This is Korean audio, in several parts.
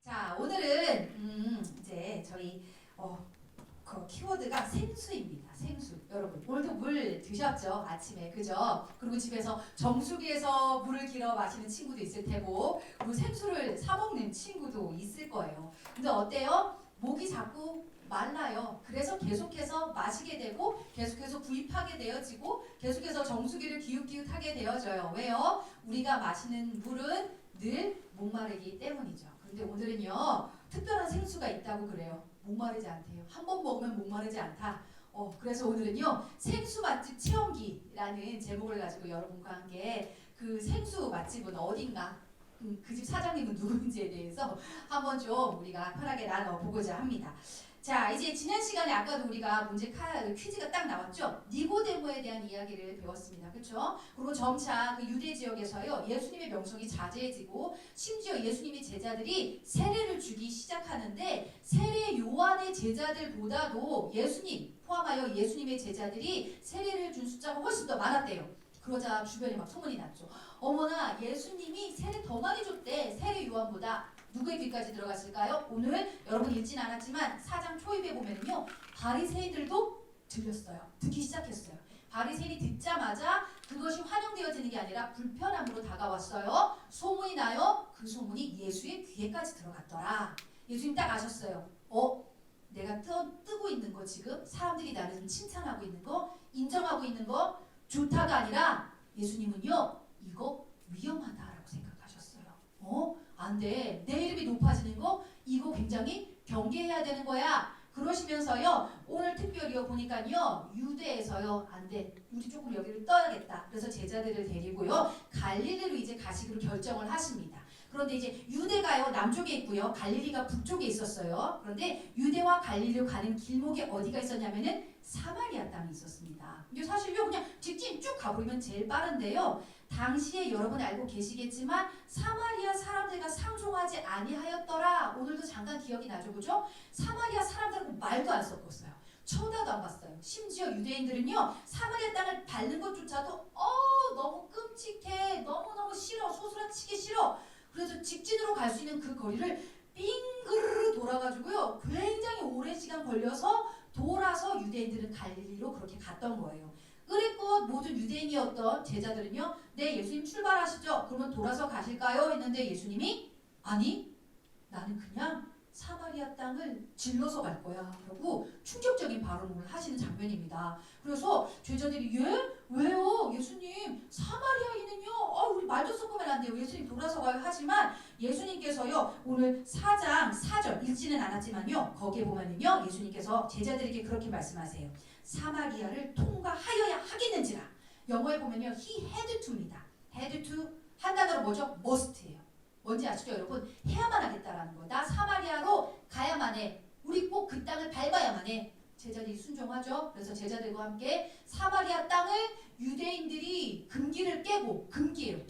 자, 오늘은 이제 저희 그 키워드가 생수입니다. 생수. 여러분, 오늘도 물 드셨죠? 아침에. 그죠? 그리고 집에서 정수기에서 물을 길어 마시는 친구도 있을 테고, 그리고 생수를 사 먹는 친구도 있을 거예요. 근데 어때요? 목이 자꾸 말라요. 그래서 계속해서 마시게 되고, 계속해서 구입하게 되어지고, 계속해서 정수기를 기웃기웃하게 되어져요. 왜요? 우리가 마시는 물은 늘 목마르기 때문이죠. 근데 오늘은요, 특별한 생수가 있다고 그래요. 목마르지 않대요. 한 번 먹으면 목마르지 않다. 그래서 오늘은요, 생수 맛집 체험기라는 제목을 가지고 여러분과 함께 그 생수 맛집은 어딘가, 그 집 사장님은 누구인지에 대해서 한번 좀 우리가 편하게 나눠보고자 합니다. 자, 이제 지난 시간에 아까도 우리가 퀴즈가 딱 나왔죠. 니고데모에 대한 이야기를 배웠습니다. 그렇죠? 그리고 점차 그 유대 지역에서요, 예수님의 명성이 자제해지고, 심지어 예수님의 제자들이 세례를 주기 시작하는데, 세례 요한의 제자들보다도 예수님 포함하여 예수님의 제자들이 세례를 준 숫자가 훨씬 더 많았대요. 그러자 주변에 막 소문이 났죠. 어머나, 예수님이 세례 더 많이 줬대. 세례 요한보다. 누구의 귀까지 들어갔을까요? 오늘 여러분 읽진 않았지만 4장 초입에 보면요, 바리새인들도 들렸어요. 듣기 시작했어요. 바리새인이 듣자마자 그것이 환영되어지는 게 아니라 불편함으로 다가왔어요. 소문이 나요. 그 소문이 예수의 귀에까지 들어갔더라. 예수님 딱 아셨어요. 내가 뜨고 있는 거, 지금 사람들이 나를 좀 칭찬하고 있는 거, 인정하고 있는 거 좋다가 아니라, 예수님은요, 이거 위험하다라고 생각하셨어요. 안 돼. 내 이름이 높아지는 거, 이거 굉장히 경계해야 되는 거야. 그러시면서요, 오늘 특별히요 보니까요, 유대에서요, 안 돼. 우리 조금 여기를 떠야겠다. 그래서 제자들을 데리고요, 갈릴리로 이제 가시기로 결정을 하십니다. 그런데 이제 유대가요 남쪽에 있고요, 갈릴리가 북쪽에 있었어요. 그런데 유대와 갈릴리로 가는 길목에 어디가 있었냐면은 사마리아 땅이 있었습니다. 근데 사실요, 그냥 직진 쭉 가버리면 제일 빠른데요, 당시에 여러분 알고 계시겠지만 사마리아 사람들과 상종하지 아니하였더라. 오늘도 잠깐 기억이 나죠, 그죠? 사마리아 사람들하고 말도 안 섞었어요. 쳐다도 안 봤어요. 심지어 유대인들은요, 사마리아 땅을 밟는 것조차도 너무 끔찍해, 너무너무 싫어, 소스라치기 싫어. 그래서 직진으로 갈 수 있는 그 거리를 빙그르르 돌아가지고요, 굉장히 오랜 시간 걸려서 돌아서 유대인들은 갈릴리로 그렇게 갔던 거예요. 그랬고 모든 유대인이었던 제자들은요, 네, 예수님 출발하시죠. 그러면 돌아서 가실까요? 했는데 예수님이 아니, 나는 그냥 사마리아 땅을 질러서 갈 거야. 그러고 충격적인 발언을 하시는 장면입니다. 그래서 제자들이 왜요? 예수님, 사마리아인은요, 우리 말도 섞으면 안 돼요. 예수님 돌아서 가요. 하지만 예수님께서요, 오늘 4장 4절 읽지는 않았지만요, 거기에 보면은요, 예수님께서 제자들에게 그렇게 말씀하세요. 사마리아를 통과하여야 하겠는지라. 영어에 보면요, he had to입니다. had to 한 단어로 뭐죠? must예요. 뭔지 아시죠, 여러분? 해야만 하겠다라는 거예요. 나 사마리아로 가야만 해. 우리 꼭 그 땅을 밟아야만 해. 제자들이 순종하죠. 그래서 제자들과 함께 사마리아 땅을 유대인들이 금기를 깨고, 금기예요.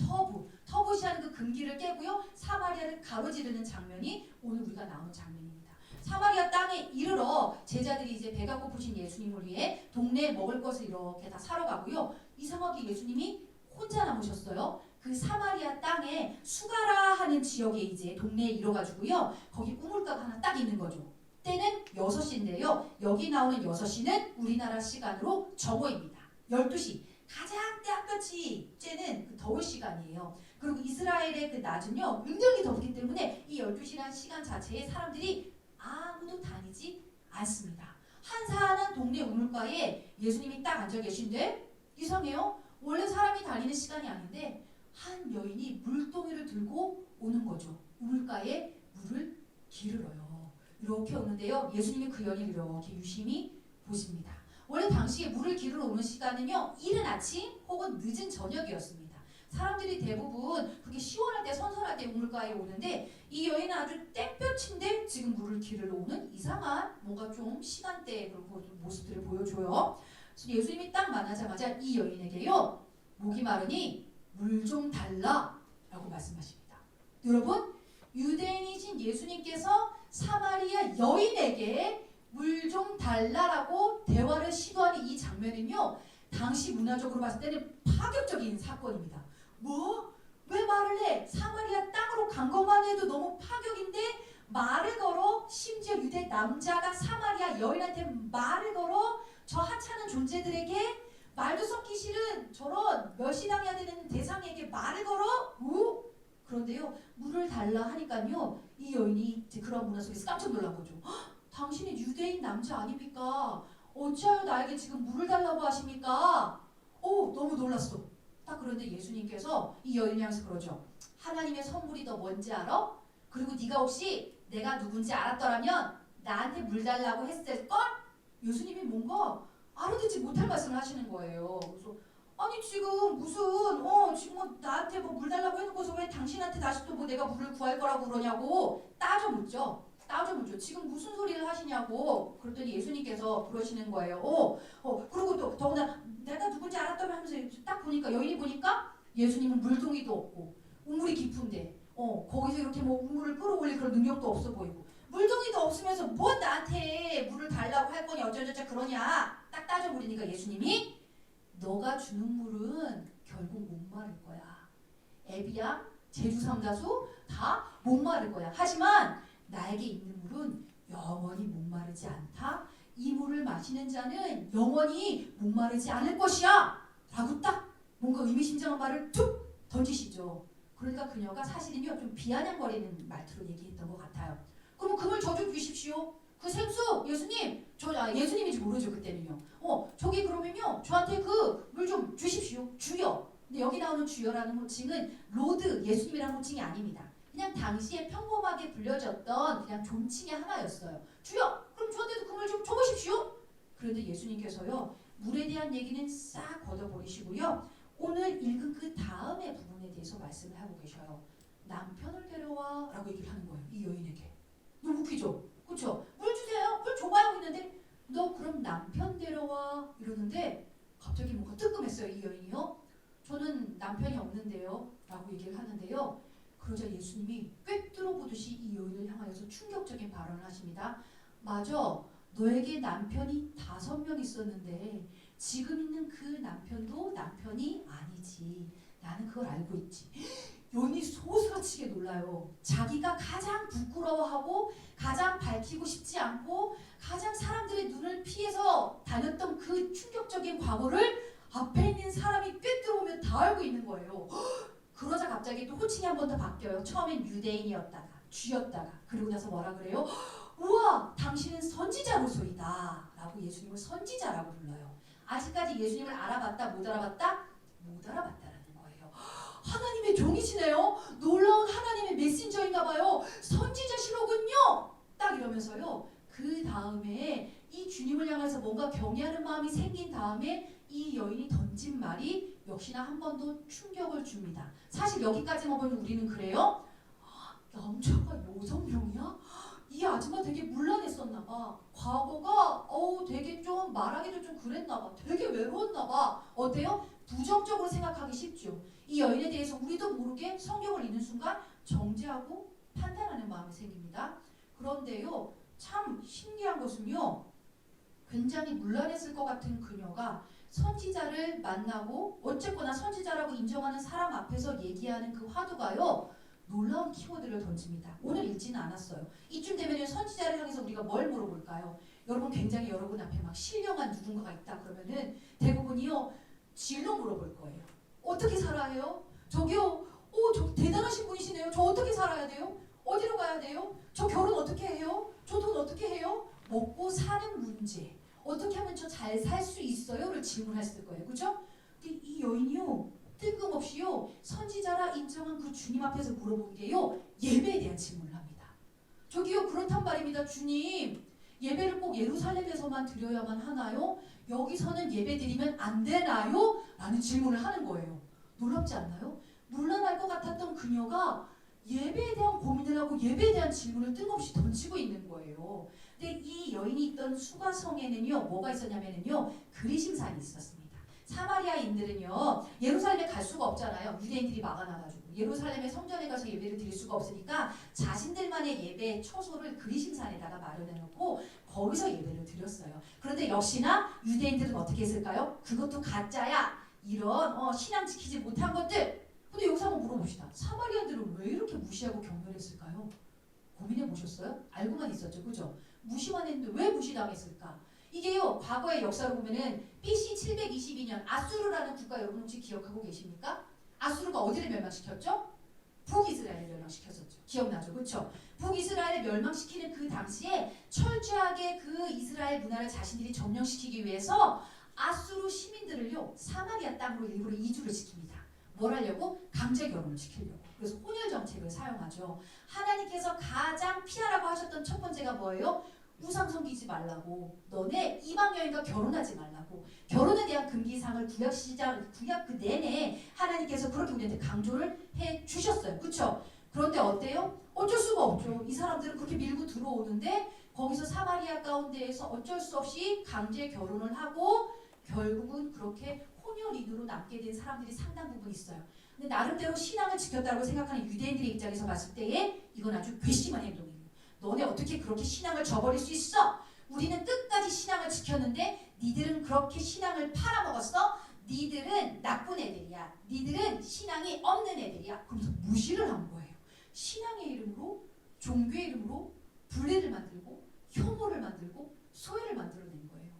터부시하는 그 금기를 깨고요, 사마리아를 가로지르는 장면이 오늘 우리가 나오는 장면입니다. 사마리아 땅에 이르러 제자들이 이제 배가 고프신 예수님을 위해 동네에 먹을 것을 이렇게 다 사러 가고요. 이상하게 예수님이 혼자 남으셨어요. 그 사마리아 땅에 수가라 하는 지역에 이제 동네에 이뤄가지고요, 거기 우물가가 하나 딱 있는 거죠. 때는 6시인데요. 여기 나오는 6시는 우리나라 시간으로 정오입니다. 12시. 가장 때한볕이 쬐는 그 더울 시간이에요. 그리고 이스라엘의 그 낮은요, 굉장히 덥기 때문에 이 12시라는 시간 자체에 사람들이 아무도 다니지 않습니다. 한산한 동네 우물가에 예수님이 딱 앉아 계신데, 이상해요. 원래 사람이 다니는 시간이 아닌데 한 여인이 물동이를 들고 오는 거죠. 우물가에 물을 기르러요. 이렇게 오는데요, 예수님이 그 여인을 이렇게 유심히 보십니다. 원래 당시에 물을 기르러 오는 시간은요, 이른 아침 혹은 늦은 저녁이었습니다. 사람들이 대부분 그렇게 시원할 때, 선선할 때 우물가에 오는데, 이 여인은 아주 땡볕인데 지금 물을 기르러 오는 이상한 뭔가 좀 시간대의 그런 모습들을 보여줘요. 그래서 예수님이 딱 만나자마자 이 여인에게요, 목이 마르니 물 좀 달라 라고 말씀하십니다. 여러분, 유대인이신 예수님께서 사마리아 여인에게 물 좀 달라라고 대화를 시도하는 이 장면은요, 당시 문화적으로 봤을 때는 파격적인 사건입니다. 뭐? 왜 말을 해? 사마리아 땅으로 간 것만 해도 너무 파격인데 말을 걸어 심지어 유대 남자가 사마리아 여인한테 말을 걸어 저 하찮은 존재들에게 말도 섞기 싫은 저런 멸시당해야 되는 대상에게 말을 걸어 그런데요 물을 달라 하니까요 이 여인이 이제 그런 문화 속에서 깜짝 놀란 거죠. 당신이 유대인 남자 아닙니까? 어찌하여 나에게 지금 물을 달라고 하십니까? 너무 놀랐어. 딱 그런데 예수님께서 이 여인을 향해서 그러죠. 하나님의 선물이 너 뭔지 알아? 그리고 네가 혹시 내가 누군지 알았더라면 나한테 물 달라고 했을걸? 예수님이 뭔가 알아듣지 못할 말씀을 하시는 거예요. 그래서 아니 지금 무슨 지금 뭐 나한테 뭐 물 달라고 해놓고서 왜 당신한테 다시 또 뭐 내가 물을 구할 거라고 그러냐고 따져 묻죠. 지금 무슨 소리를 하시냐고. 그랬더니 예수님께서 그러시는 거예요. 그리고 또 더구나 내가 누군지 알았다면 하면서 딱 보니까 여인이 보니까 예수님은 물동이도 없고 우물이 깊은데 거기서 이렇게 뭐 우물을 끌어올릴 그런 능력도 없어 보이고 물동이도 없으면서 뭐 나한테 물을 달라고 할 거냐 어쩌저쩌 그러냐 딱 따져 물으니까 예수님이 너가 주는 물은 결국 못 마를 거야. 애비야 제주 삼다수 다 못 마를 거야. 하지만 나에게 있는 물은 영원히 목마르지 않다. 이 물을 마시는 자는 영원히 목마르지 않을 것이야. 라고 딱 뭔가 의미심장한 말을 툭 던지시죠. 그러니까 그녀가 사실은요 좀 비아냥거리는 말투로 얘기했던 것 같아요. 그럼 그 물 저 좀 주십시오. 그 생수 예수님 예수님인지 모르죠 그때는요. 저기 그러면요 저한테 그 물 좀 주십시오. 주여. 근데 여기 나오는 주여라는 호칭은 로드 예수님이라는 호칭이 아닙니다. 그냥 당시에 평범하게 불려졌던 그냥 존칭의 하나였어요. 주여 그럼 저한테도 그 물 좀 줘보십시오. 그런데 예수님께서요 물에 대한 얘기는 싹 걷어버리시고요. 오늘 읽은 그 다음의 부분에 대해서 말씀을 하고 계셔요. 남편을 데려와 라고 얘기를 하는 거예요. 이 여인에게. 너무 웃기죠? 그렇죠? 물 주세요. 물 줘봐요 했는데 너 그럼 남편 데려와 이러는데 갑자기 뭔가 뜨끔했어요. 이 여인이요. 저는 남편이 없는데요 라고 얘기를 하는데요. 그러자 예수님이 꿰뚫어 보듯이 이 여인을 향하여서 충격적인 발언을 하십니다. 맞아. 너에게 남편이 5명 있었는데 지금 있는 그 남편도 남편이 아니지. 나는 그걸 알고 있지. 여인이 소스라치게 놀라요. 자기가 가장 부끄러워하고 가장 밝히고 싶지 않고 가장 사람들의 눈을 피해서 다녔던 그 충격적인 과거를 앞에 있는 사람이 꿰뚫어보면 다 알고 있는 거예요. 그러자 갑자기 또 호칭이 한 번 더 바뀌어요. 처음엔 유대인이었다가 쥐였다가 그리고 나서 뭐라 그래요? 우와 당신은 선지자로소이다 라고 예수님을 선지자라고 불러요. 아직까지 예수님을 알아봤다 못 알아봤다? 못 알아봤다라는 거예요. 하나님의 종이시네요. 놀라운 하나님의 메신저인가 봐요. 선지자시로군요. 딱 이러면서요. 그 다음에 이 주님을 향해서 뭔가 경외하는 마음이 생긴 다음에 이 여인이 던진 말이 역시나 한 번 더 충격을 줍니다. 사실 여기까지만 보면 우리는 그래요. 남자가 6명이야? 이 아줌마 되게 문란했었나봐. 과거가 되게 좀 말하기도 좀 그랬나봐. 되게 외로웠나봐. 어때요? 부정적으로 생각하기 쉽죠. 이 여인에 대해서 우리도 모르게 성경을 읽는 순간 정죄하고 판단하는 마음이 생깁니다. 그런데요. 참 신기한 것은요. 굉장히 문란했을 것 같은 그녀가 선지자를 만나고 어쨌거나 선지자라고 인정하는 사람 앞에서 얘기하는 그 화두가요. 놀라운 키워드를 던집니다. 오늘 읽지는 않았어요. 이쯤 되면 선지자를 향해서 우리가 뭘 물어볼까요? 여러분 굉장히 여러분 앞에 막 신령한 누군가가 있다 그러면은 대부분이요. 진로 물어볼 거예요. 어떻게 살아야 해요? 저기요. 저 대단하신 분이시네요. 저 어떻게 살아야 돼요? 어디로 가야 돼요? 저 결혼 어떻게 해요? 저 돈 어떻게 해요? 먹고 사는 문제. 어떻게 하면 저 잘 살 수 있어요?를 질문했을 거예요. 그죠? 근데 이 여인이요. 뜬금없이요. 선지자라 인정한 그 주님 앞에서 물어본 게요. 예배에 대한 질문을 합니다. 저기요. 그렇단 말입니다. 주님. 예배를 꼭 예루살렘에서만 드려야만 하나요? 여기서는 예배 드리면 안 되나요? 라는 질문을 하는 거예요. 놀랍지 않나요? 물러날 것 같았던 그녀가 예배에 대한 고민을 하고 예배에 대한 질문을 뜬금없이 던지고 있는 거예요. 근데 이 여인이 있던 수가성에는요. 뭐가 있었냐면요. 그리심산이 있었습니다. 사마리아인들은요. 예루살렘에 갈 수가 없잖아요. 유대인들이 막아놔가지고. 예루살렘의 성전에 가서 예배를 드릴 수가 없으니까 자신들만의 예배 처소를 그리심산에다가 마련해놓고 거기서 예배를 드렸어요. 그런데 역시나 유대인들은 어떻게 했을까요? 그것도 가짜야. 이런 신앙 지키지 못한 것들. 근데 여기서 한번 물어봅시다. 사마리아인들은 왜 이렇게 무시하고 경멸했을까요? 고민해 보셨어요? 알고만 있었죠, 그죠? 무시만 했는데 왜 무시당했을까? 이게요, 과거의 역사로 보면은 BC 722년 아수르라는 국가 여러분 혹시 기억하고 계십니까? 아수르가 어디를 멸망시켰죠? 북이스라엘을 멸망시켰었죠. 기억나죠? 그렇죠? 북이스라엘을 멸망시키는 그 당시에 철저하게 그 이스라엘 문화를 자신들이 점령시키기 위해서 아수르 시민들을요 사마리아 땅으로 일부러 이주를 시킵니다. 뭘 하려고? 강제 결혼을 시키려고. 그래서 혼혈 정책을 사용하죠. 하나님께서 가장 피하라고 하셨던 첫 번째가 뭐예요? 우상 섬기지 말라고. 너네 이방 여인과 결혼하지 말라고. 결혼에 대한 금기사항을 구약 그 내내 하나님께서 그렇게 우리한테 강조를 해 주셨어요. 그렇죠? 그런데 어때요? 어쩔 수가 없죠. 이 사람들은 그렇게 밀고 들어오는데 거기서 사마리아 가운데에서 어쩔 수 없이 강제 결혼을 하고 결국은 그렇게 혼혈인으로 남게 된 사람들이 상당 부분 있어요. 근데 나름대로 신앙을 지켰다고 생각하는 유대인들의 입장에서 봤을 때에 이건 아주 괘씸한 행동이에요. 너네 어떻게 그렇게 신앙을 저버릴 수 있어? 우리는 끝까지 신앙을 지켰는데 니들은 그렇게 신앙을 팔아먹었어? 니들은 나쁜 애들이야. 니들은 신앙이 없는 애들이야. 그러면서 무시를 한 거예요. 신앙의 이름으로, 종교의 이름으로 분리를 만들고 혐오를 만들고 소외를 만들어낸 거예요.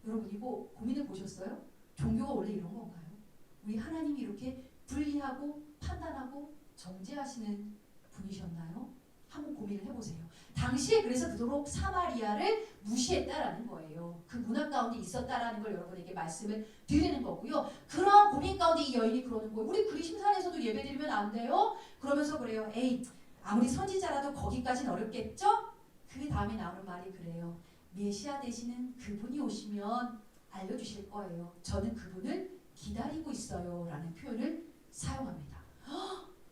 여러분 이거 고민해 보셨어요? 종교가 원래 이런 건가요? 우리 하나님이 이렇게 분리하고 판단하고 정죄하시는 분이셨나요? 한번 고민을 해보세요. 당시에 그래서 그토록 사마리아를 무시했다라는 거예요. 그 문화 가운데 있었다라는 걸 여러분에게 말씀을 드리는 거고요. 그런 고민 가운데 이 여인이 그러는 거예요. 우리 그리심산에서도 예배드리면 안 돼요? 그러면서 그래요. 에이 아무리 선지자라도 거기까지는 어렵겠죠? 그 다음에 나오는 말이 그래요. 메시아 되시는 그분이 오시면 알려주실 거예요. 저는 그분을 기다리고 있어요 라는 표현을 사용합니다.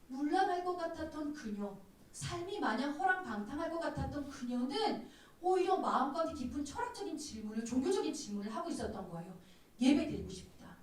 물러날 것 같았던 그녀, 삶이 마냥 호랑방탕할 것 같았던 그녀는 오히려 마음 가운데 깊은 철학적인 질문을, 종교적인 질문을 하고 있었던 거예요. 예배드리고 싶다.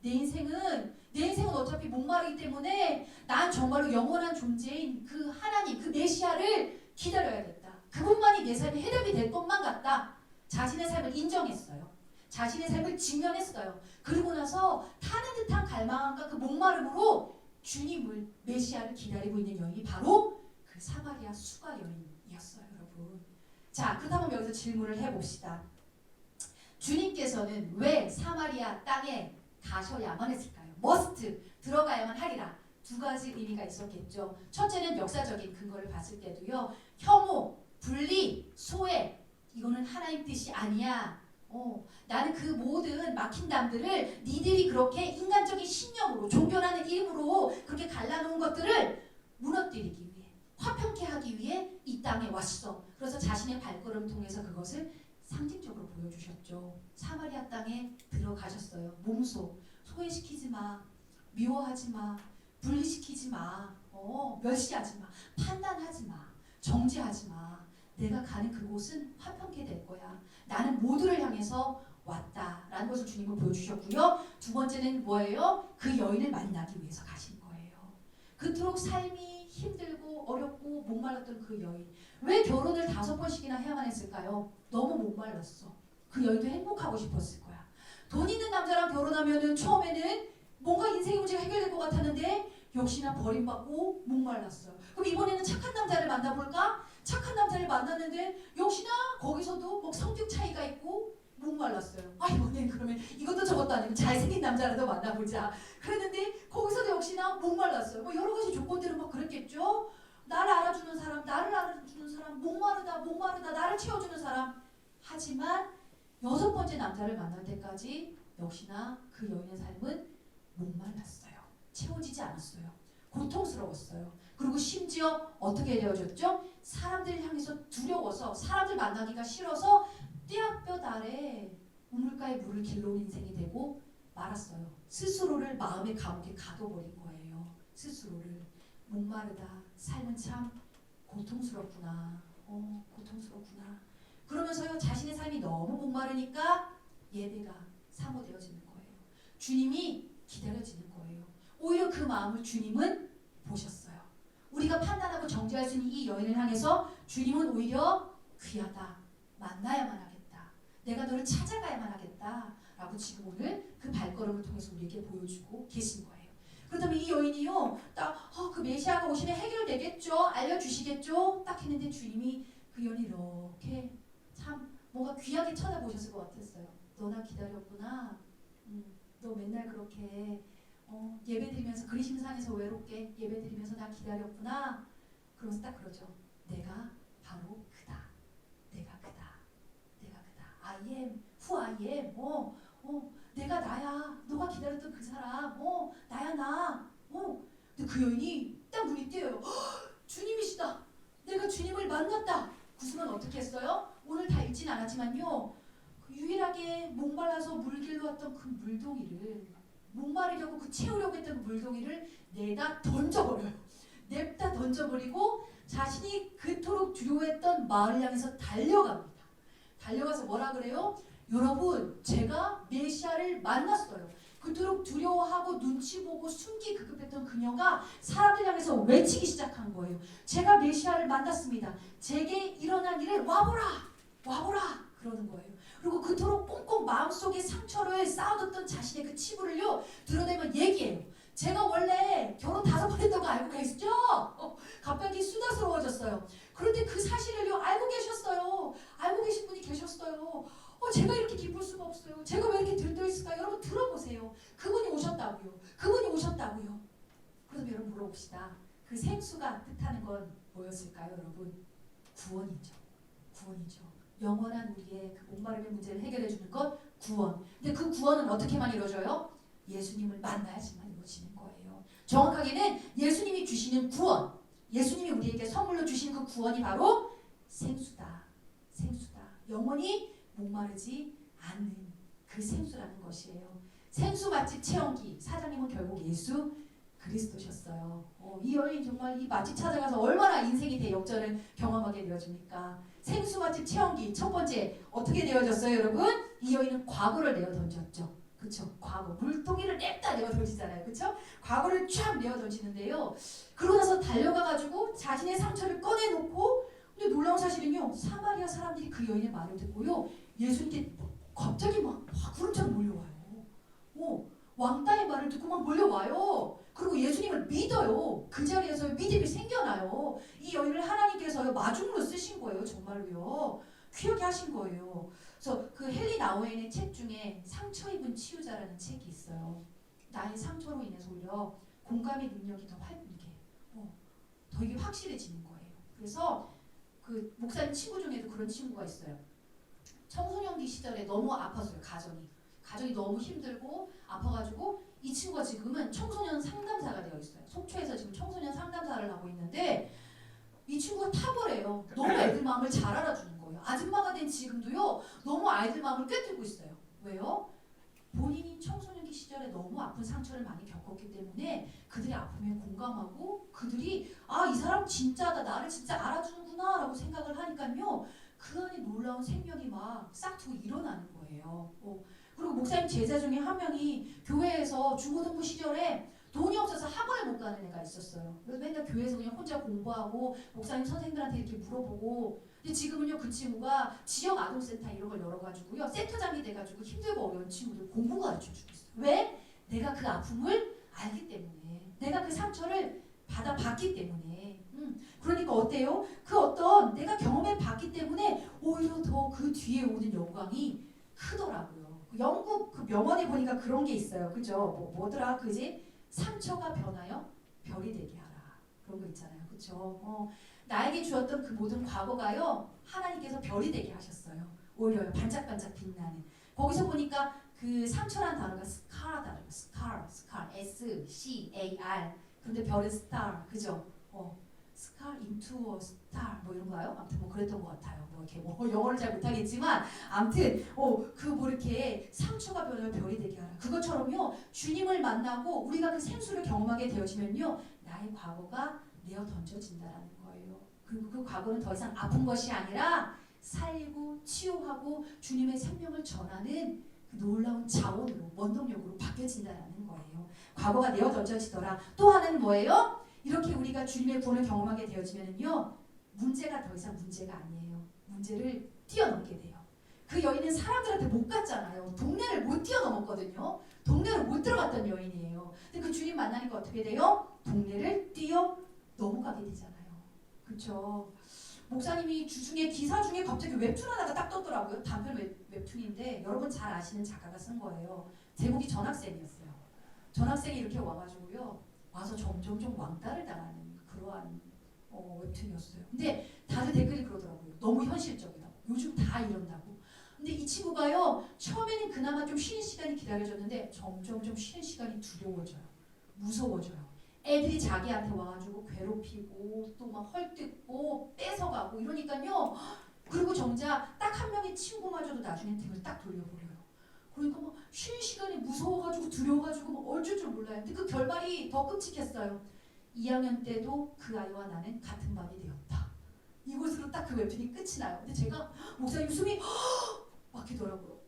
내 인생은 어차피 목마르기 때문에 난 정말로 영원한 존재인 그 하나님, 그 메시아를 기다려야겠다. 그분만이 내 삶의 해답이 될 것만 같다. 자신의 삶을 인정했어요. 자신의 삶을 직면했어요. 그리고 나서 타는 듯한 갈망과 그 목마름으로 주님을, 메시아를 기다리고 있는 여인이 바로 그 사마리아 수가 여인이었어요, 여러분. 자, 그렇다면 여기서 질문을 해봅시다. 주님께서는 왜 사마리아 땅에 가셔야만 했을까요? 머스트, 들어가야만 하리라. 두 가지 의미가 있었겠죠. 첫째는 역사적인 근거를 봤을 때도요. 혐오, 분리, 소외, 이거는 하나님 뜻이 아니야. 나는 그 모든 막힌 담들을 니들이 그렇게 인간적인 신념으로, 종교라는 이름으로 그렇게 갈라놓은 것들을 무너뜨리기 위해, 화평케 하기 위해 이 땅에 왔어. 그래서 자신의 발걸음을 통해서 그것을 상징적으로 보여주셨죠. 사마리아 땅에 들어가셨어요. 몸소 소외시키지 마, 미워하지 마, 분리시키지 마, 멸시하지 마, 판단하지 마, 정죄하지 마. 내가 가는 그곳은 화평케 될 거야. 나는 모두를 향해서 왔다라는 것을 주님은 보여주셨고요. 두 번째는 뭐예요? 그 여인을 만나기 위해서 가신 거예요. 그토록 삶이 힘들고 어렵고 목말랐던 그 여인. 왜 결혼을 5번씩이나 해야만 했을까요? 너무 목말랐어. 그 여인도 행복하고 싶었을 거야. 돈 있는 남자랑 결혼하면은 처음에는 뭔가 인생의 문제가 해결될 것 같았는데 역시나 버림받고 목말랐어요. 그럼 이번에는 착한 남자를 만나볼까? 착한 남자를 만났는데 역시나 거기서도 뭐 성격 차이가 있고 목말랐어요. 이번엔 그러면 이것도 저것도 아니고 잘생긴 남자라도 만나보자. 그랬는데 거기서도 역시나 목말랐어요. 뭐 여러 가지 조건들은 막 그랬겠죠. 나를 알아주는 사람, 목마르다, 나를 채워주는 사람. 하지만 6번째 남자를 만날 때까지 역시나 그 여인의 삶은 목말랐어요. 채워지지 않았어요. 고통스러웠어요. 그리고 심지어 어떻게 되어졌죠? 사람들 향해서 두려워서, 사람들 만나기가 싫어서 떼약볕 아래 우물가에 물을 길러온 인생이 되고 말았어요. 스스로를 마음의 감옥에 가둬버린 거예요. 스스로를. 목마르다. 삶은 참 고통스럽구나. 고통스럽구나. 그러면서요, 자신의 삶이 너무 목마르니까 예배가 사모되어지는 거예요. 주님이 기다려지는 거예요. 오히려 그 마음을 주님은 보셨어요. 우리가 판단하고 정죄할 수 있는 이 여인을 향해서 주님은 오히려 귀하다. 만나야만 하겠다. 내가 너를 찾아가야만 하겠다. 라고 지금 오늘 그 발걸음을 통해서 우리에게 보여주고 계신 거예요. 그렇다면 이 여인이요, 딱 그 메시아가 오시면 해결되겠죠. 알려주시겠죠. 딱 했는데 주님이 그 여인이 이렇게 참 뭔가 귀하게 쳐다보셨을 것 같았어요. 너 나 기다렸구나. 너 맨날 그렇게 예배드리면서 그리심산에서 외롭게 예배드리면서 나 기다렸구나. 그러면서 딱 그러죠. 내가 바로 그다. 내가 그다. 내가 그다. I am who I am. 내가 나야. 너가 기다렸던 그 사람. 나야 나. 근데 그 여인이 딱 눈이 띄어요. 주님이시다. 내가 주님을 만났다. 그 순간 어떻게 했어요? 오늘 다 읽진 않았지만요. 유일하게 목말라서 물길로 왔던 그 물동이를 목마르려고 채우려고 했던 그 물동이를 내다 던져버려요. 냅다 던져버리고 자신이 그토록 두려워했던 마을을 향해서 달려갑니다. 달려가서 뭐라 그래요? 여러분, 제가 메시아를 만났어요. 그토록 두려워하고 눈치 보고 숨기 급급했던 그녀가 사람들 향해서 외치기 시작한 거예요. 제가 메시아를 만났습니다. 제게 일어난 일을 와보라! 와보라! 그러는 거예요. 그리고 그토록 꽁꽁 마음속에 상처를 쌓아뒀던 자신의 그 치부를요 드러내면 얘기해요. 제가 원래 결혼 5번 했던 거 알고 계시죠? 갑자기 수다스러워졌어요. 그런데 그 사실을요 알고 계셨어요. 알고 계신 분이 계셨어요. 제가 이렇게 기쁠 수가 없어요. 제가 왜 이렇게 들떠있을까요? 여러분 들어보세요. 그분이 오셨다고요. 그분이 오셨다고요. 그럼 여러분 물어봅시다. 그 생수가 뜻하는 건 뭐였을까요, 여러분? 구원이죠. 구원이죠. 영원한 우리의 그 목마름의 문제를 해결해 주는 것 구원. 근데 그 구원은 어떻게만 이루어져요? 예수님을 만나야지만 이루어지는 거예요. 정확하게는 예수님이 주시는 구원, 예수님이 우리에게 선물로 주신 그 구원이 바로 생수다. 생수다. 영원히 목마르지 않는 그 생수라는 것이에요. 생수 맛집 체험기 사장님은 결국 예수 그리스도셨어요. 이 여인 정말 이 맛집 찾아가서 얼마나 인생이 대역전을 경험하게 되어집니까? 생수 맛집 체험기 첫 번째 어떻게 되어졌어요, 여러분? 이 여인은 과거를 내어 던졌죠. 그렇죠? 과거 물동이를 냅다 내어 던지잖아요. 그렇죠? 과거를 쫙 내어 던지는데요. 그러고 나서 달려가가지고 자신의 상처를 꺼내놓고 근데 놀라운 사실은요. 사마리아 사람들이 그 여인의 말을 듣고요. 예수님께 갑자기 막 구름처럼 몰려와요. 왕따의 말을 듣고 막 몰려와요. 그리고 예수님을 믿어요. 그 자리에서 믿음이 생겨나요. 이 여인을 하나님께서요 마중으로 쓰신 거예요. 정말로요. 귀하게 하신 거예요. 그래서 그 헨리 나우엔의 책 중에 상처 입은 치유자라는 책이 있어요. 나의 상처로 인해서 오히려 공감의 능력이 더 이게 더 이게 확실해지는 거예요. 그래서 그 목사님 친구 중에도 그런 친구가 있어요. 청소년기 시절에 너무 아팠어요. 가정이 너무 힘들고 아파가지고 이 친구가 지금은 청소년 상담사가 되어 있어요. 속초에서 지금 청소년 상담사를 하고 있는데 이 친구가 탁월해요. 너무 애들 마음을 잘 알아주는 거예요. 아줌마가 된 지금도요. 너무 아이들 마음을 꿰뚫고 있어요. 왜요? 본인이 청소년기 시절에 너무 아픈 상처를 많이 겪었기 때문에 그들의 아픔에 공감하고 그들이 이 사람 진짜다. 나를 진짜 알아주는구나 라고 생각을 하니까요. 그 안에 놀라운 생명이 막 싹트고 일어나는 거예요. 그리고 목사님 제자 중에 한 명이 교회에서 중고등부 시절에 돈이 없어서 학원을 못 가는 애가 있었어요. 그래서 맨날 교회에서 그냥 혼자 공부하고 목사님 선생님들한테 이렇게 물어보고 근데 지금은요 그 친구가 지역 아동센터 이런 걸 열어가지고요 센터장이 돼가지고 힘들고 어려운 친구들 공부 가르쳐주고 있어요. 왜? 내가 그 아픔을 알기 때문에 내가 그 상처를 받아봤기 때문에 그러니까 어때요? 그 어떤 내가 경험해 봤기 때문에 오히려 더 그 뒤에 오는 영광이 크더라고요. 영국 그 명언에 보니까 그런 게 있어요. 그죠? 뭐더라 그지? 상처가 변하여 별이 되게 하라. 그런 거 있잖아요. 그죠? 나에게 주었던 그 모든 과거가요. 하나님께서 별이 되게 하셨어요. 오히려 반짝반짝 빛나는. 거기서 보니까 그 상처란 단어가 스카라다. 스칼, S-C-A-R. 근데 별은 스타. 그죠? 스칼 into a star 뭐 이런가요? 아무튼 뭐 그랬던 것 같아요. 뭐 이렇게 뭐 영어를 잘 못하겠지만 아무튼 그 뭐 이렇게 상처가 변하면 별이 되게 하라. 그것처럼요 주님을 만나고 우리가 그 생수를 경험하게 되어지면요 나의 과거가 내어 던져진다라는 거예요. 그리고 그 과거는 더 이상 아픈 것이 아니라 살고 치유하고 주님의 생명을 전하는 그 놀라운 자원으로 원동력으로 바뀌어진다라는 거예요. 과거가 내어 던져지더라. 또 하나는 뭐예요? 이렇게 우리가 주님의 구원을 경험하게 되어지면요 문제가 더 이상 문제가 아니에요. 문제를 뛰어넘게 돼요. 그 여인은 사람들한테 못 갔잖아요. 동네를 못 뛰어넘었거든요. 동네를 못 들어갔던 여인이에요. 근데 그 주님 만나니까 어떻게 돼요? 동네를 뛰어 넘어가게 되잖아요. 그렇죠? 목사님이 주중에 기사 중에 갑자기 웹툰 하나가 딱 떴더라고요. 단편 웹툰인데 여러분 잘 아시는 작가가 쓴 거예요. 제목이 전학생이었어요. 전학생이 이렇게 와가지고요. 와서 점점점 왕따를 당하는 그러한 웹툰이었어요. 근데 다들 댓글이 그러더라고요. 너무 현실적이다. 요즘 다 이런다고. 근데 이 친구가요. 처음에는 그나마 좀 쉬는 시간이 기다려졌는데 점점점 쉬는 시간이 두려워져요. 무서워져요. 애들이 자기한테 와가지고 괴롭히고 또 막 헐뜯고 뺏어가고 이러니까요. 그리고 정작 딱 한 명의 친구마저도 나중에 등을 딱 돌려버려요. 그러니까 막 쉬는 시간이 무서워가지고 두려워가지고 막 얼줄 줄 몰라요. 근데 그 결말이 더 끔찍했어요. 2학년 때도 그 아이와 나는 같은 밤이 되었다. 이곳으로 딱 그 웹툰이 끝이 나요. 근데 제가 목사님 숨이 막히더라고요.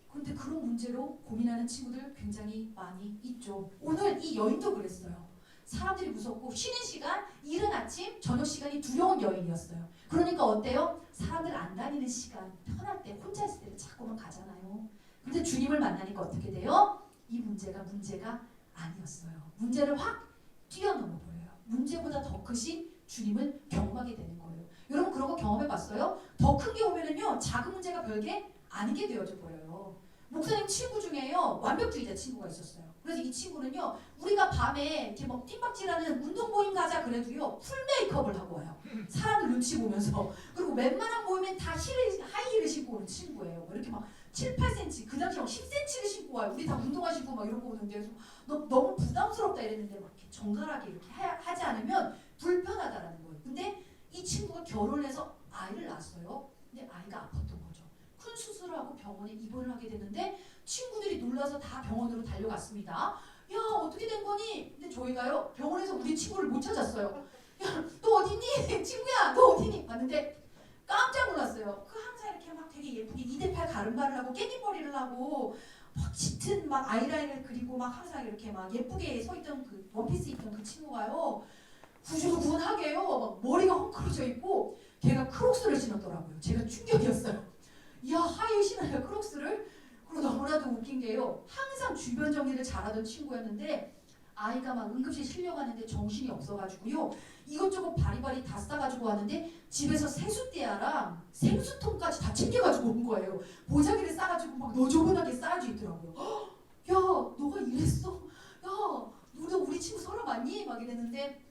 그런데 그런 문제로 고민하는 친구들 굉장히 많이 있죠. 오늘 이 여인도 그랬어요. 사람들이 무섭고 쉬는 시간, 이른 아침, 저녁 시간이 두려운 여인이었어요. 그러니까 어때요? 사람들 안 다니는 시간, 편할 때, 혼자 있을 때는 자꾸만 가잖아요. 근데 주님을 만나니까 어떻게 돼요? 이 문제가 아니었어요. 문제를 확 뛰어넘어 버려요. 문제보다 더 크신 주님을 경험하게 되는 거예요. 여러분 그런 거 경험해 봤어요? 더 큰 게 오면은요, 작은 문제가 별게 아닌 게 되어져 버려요. 목사님 친구 중에요, 완벽주의자 친구가 있었어요. 그래서 이 친구는요, 우리가 밤에 이렇게 막 띵박질하는 운동 모임 가자 그래도요, 풀 메이크업을 하고 와요. 사람들 눈치 보면서. 그리고 웬만한 모임엔 다 하이힐을 신고 오는 친구예요. 이렇게 막 7, 8cm, 그 당시 막 10cm를 신고 와요. 우리 다 운동하시고 막 이러고 오는데, 그래서 너무 부담스럽다 이랬는데 막 이렇게 정갈하게 이렇게 하지 않으면 불편하다라는 거예요. 근데 이 친구가 결혼해서 아이를 낳았어요. 근데 아이가 아팠던 거죠. 큰 수술을 하고 병원에 입원을 하게 됐는데 친구들이 놀라서 다 병원으로 달려갔습니다. 야, 어떻게 된 거니? 근데 저희가요, 병원에서 우리 친구를 못 찾았어요. 야, 너 어딨니? 친구야, 너 어딨니? 봤는데 깜짝 놀랐어요. 그 항상 이렇게 막 되게 예쁘게 2대8 가름바를 하고 깻잎머리를 하고 막 짙은 막 아이라인을 그리고 막 항상 이렇게 막 예쁘게 서 있던 그 원피스 입던 그 친구가요, 후줄근하게요, 막 머리가 헝클어져 있고 걔가 크록스를 신었더라고요. 제가 충격이었어요. 야, 하이힐 신어요, 크록스를? 그리고 너무나도 웃긴 게요, 항상 주변 정리를 잘하던 친구였는데 아이가 막 응급실 실려가는데 정신이 없어가지고요, 이것저것 바리바리 다 싸가지고 왔는데 집에서 세숫대야랑 생수통까지 다 챙겨가지고 온 거예요. 보자기를 싸가지고 막 너저분하게 싸가지고 있더라고요. 야, 너가 이랬어? 야, 너 우리 친구 서로 맞니? 막 이랬는데,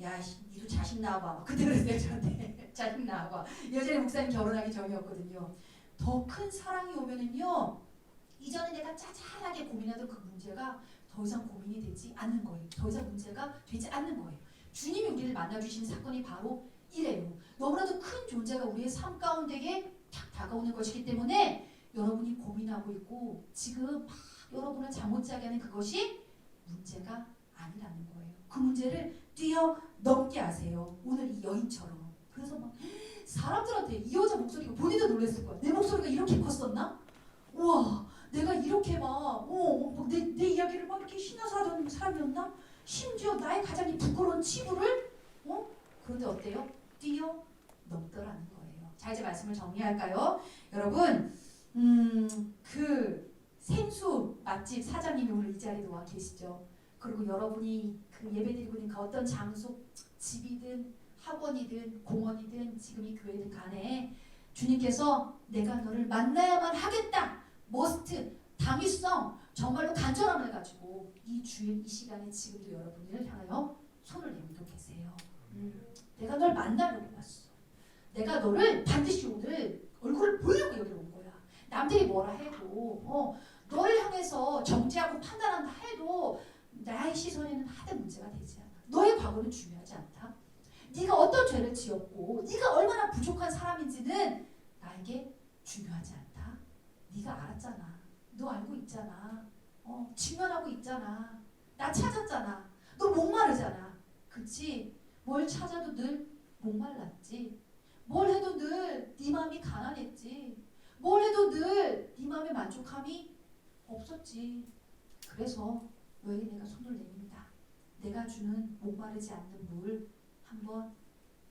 야, 니도 자식 낳아봐. 그때 그랬어요, 저한테. 자식 낳아봐. 여전히 목사님 결혼하기 전이었거든요. 더 큰 사랑이 오면은요, 이전에 내가 짜잘하게 고민하던 그 문제가 더 이상 고민이 되지 않는 거예요. 더 이상 문제가 되지 않는 거예요. 주님이 우리를 만나주신 사건이 바로 이래요. 너무나도 큰 존재가 우리의 삶 가운데에 탁 다가오는 것이기 때문에 여러분이 고민하고 있고 지금 막 여러분을 잠 못 자게 하는 그것이 문제가 아니라는 거예요. 그 문제를 뛰어넘게 하세요. 오늘 이 여인처럼. 그래서 막 사람들한테 이 여자 목소리가, 본인도 놀랐을 거야. 내 목소리가 이렇게 컸었나? 우와, 내가 이렇게 내 이야기를 막 이렇게 신나서 하던 사람이었나? 심지어 나의 가장 부끄러운 치부를 그런데 어때요? 뛰어넘더라는 거예요. 자, 이제 말씀을 정리할까요? 여러분, 그 생수 맛집 사장님이 오늘 이 자리에 와 계시죠. 그리고 여러분이 그 예배드리고 있는 그 어떤 장소, 집이든 학원이든 공원이든 지금 이 교회든 간에 주님께서 내가 너를 만나야만 하겠다, 머스트, 당위성, 정말로 간절함을 가지고 이 주일 이 시간에 지금도 여러분을 향하여 손을 내밀고 계세요. 내가 널 만나려고 왔어. 내가 너를 반드시 오늘 얼굴을 보려고 여기 온 거야. 남들이 뭐라 해도 너를 향해서 정죄하고 판단한다 해도 나의 시선에는 하등 문제가 되지 않아. 너의 과거는 중요하지 않다. 네가 어떤 죄를 지었고 네가 얼마나 부족한 사람인지는 나에게 중요하지 않다. 네가 알았잖아. 너 알고 있잖아. 직면하고 있잖아. 나 찾았잖아. 너 목마르잖아. 그치? 뭘 찾아도 늘 목말랐지. 뭘 해도 늘 네 마음이 가난했지. 뭘 해도 늘 네 마음의 만족함이 없었지. 그래서 너에게 내가 손을 내민다. 내가 주는 목마르지 않는 물 한번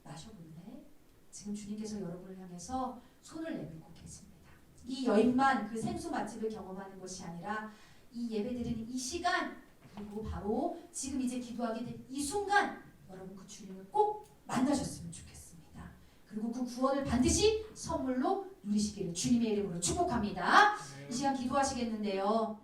마셔볼래? 지금 주님께서 여러분을 향해서 손을 내밀고 계십니다. 이 여인만 그 생수 맛집을 경험하는 것이 아니라 이 예배드리는 이 시간 그리고 바로 지금 이제 기도하게 된 이 순간 여러분 그 주님을 꼭 만나셨으면 좋겠습니다. 그리고 그 구원을 반드시 선물로 누리시기를 주님의 이름으로 축복합니다. 이 시간 기도하시겠는데요.